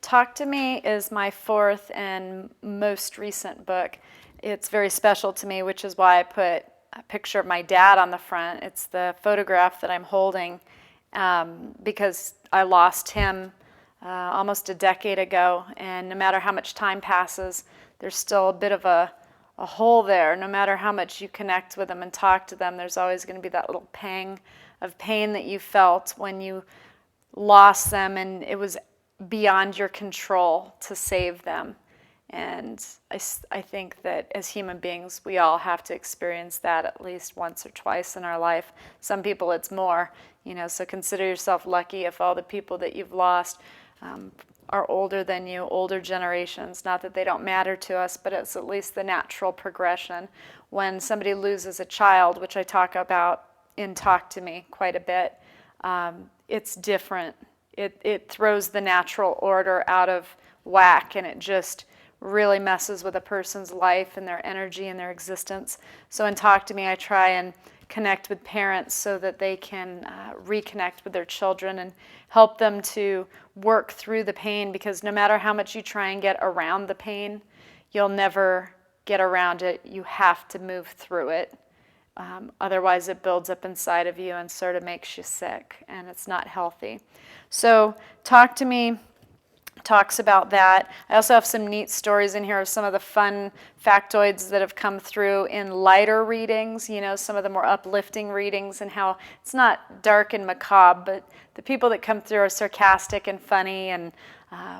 Talk to Me is my fourth and most recent book. It's very special to me, which is why I put a picture of my dad on the front. It's the photograph that I'm holding because I lost him almost a decade ago, and no matter how much time passes, there's still a bit of a hole there. No matter how much you connect with them and talk to them, there's always going to be that little pang of pain that you felt when you lost them and it was beyond your control to save them. And I think that as human beings, we all have to experience that at least once or twice in our life. Some people it's more, so consider yourself lucky if all the people that you've lost are older than you, older generations. Not that they don't matter to us, but it's at least the natural progression. When somebody loses a child, which I talk about in Talk to Me quite a bit, it's different. It throws the natural order out of whack, and it just really messes with a person's life and their energy and their existence. So in Talk to Me, I try and connect with parents so that they can reconnect with their children and help them to work through the pain, because no matter how much you try and get around the pain, you'll never get around it. You have to move through it. Otherwise, it builds up inside of you and sort of makes you sick, and it's not healthy. So Talk to Me talks about that. I also have some neat stories in here of some of the fun factoids that have come through in lighter readings, some of the more uplifting readings, and how it's not dark and macabre, but the people that come through are sarcastic and funny, and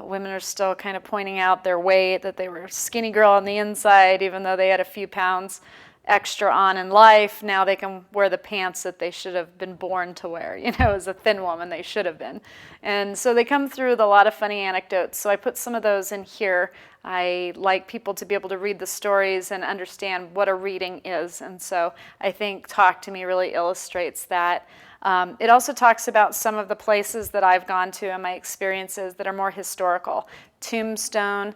women are still kind of pointing out their weight, that they were a skinny girl on the inside, even though they had a few pounds extra on in life. Now they can wear the pants that they should have been born to wear. As a thin woman, they should have been. And so they come through with a lot of funny anecdotes. So I put some of those in here. I like people to be able to read the stories and understand what a reading is. And so I think Talk to Me really illustrates that. It also talks about some of the places that I've gone to and my experiences that are more historical. Tombstone,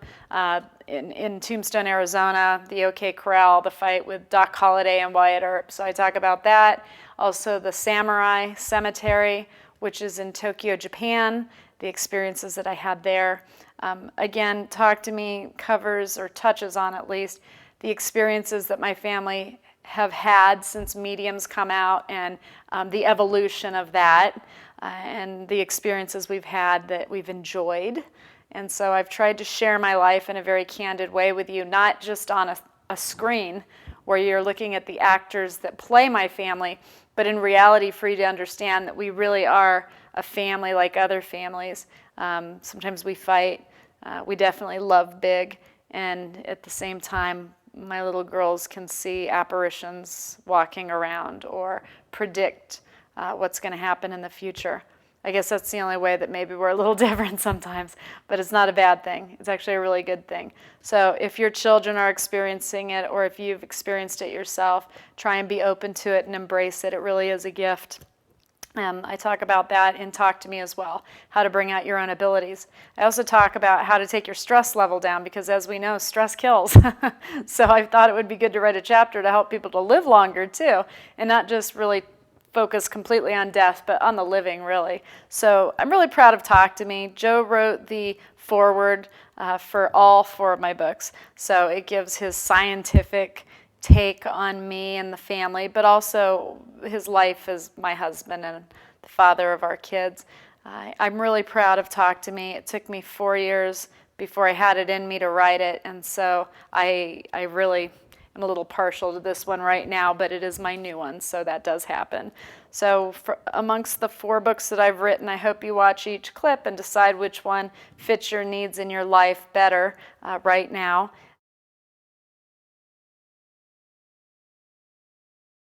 in Tombstone, Arizona, the OK Corral, the fight with Doc Holliday and Wyatt Earp. So I talk about that. Also the Samurai Cemetery, which is in Tokyo, Japan, the experiences that I had there. Again, Talk to Me covers, or touches on at least, the experiences that my family have had since mediums come out, and the evolution of that, and the experiences we've had that we've enjoyed. And so I've tried to share my life in a very candid way with you, not just on a screen where you're looking at the actors that play my family, but in reality for you to understand that we really are a family like other families. Sometimes we fight. We definitely love big. And at the same time, my little girls can see apparitions walking around or predict what's going to happen in the future. I guess that's the only way that maybe we're a little different sometimes, but it's not a bad thing. It's actually a really good thing. So if your children are experiencing it, or if you've experienced it yourself, try and be open to it and embrace it. It really is a gift. I talk about that in Talk to Me as well, how to bring out your own abilities. I also talk about how to take your stress level down, because as we know, stress kills. So I thought it would be good to write a chapter to help people to live longer too, and not just really focus completely on death, but on the living, really. So I'm really proud of Talk to Me. Joe wrote the foreword for all 4 of my books. So it gives his scientific take on me and the family, but also his life as my husband and the father of our kids. I'm really proud of Talk to Me. It took me 4 years before I had it in me to write it, and so I really am a little partial to this one right now, but it is my new one, so that does happen. So amongst the 4 books that I've written, I hope you watch each clip and decide which one fits your needs in your life better right now.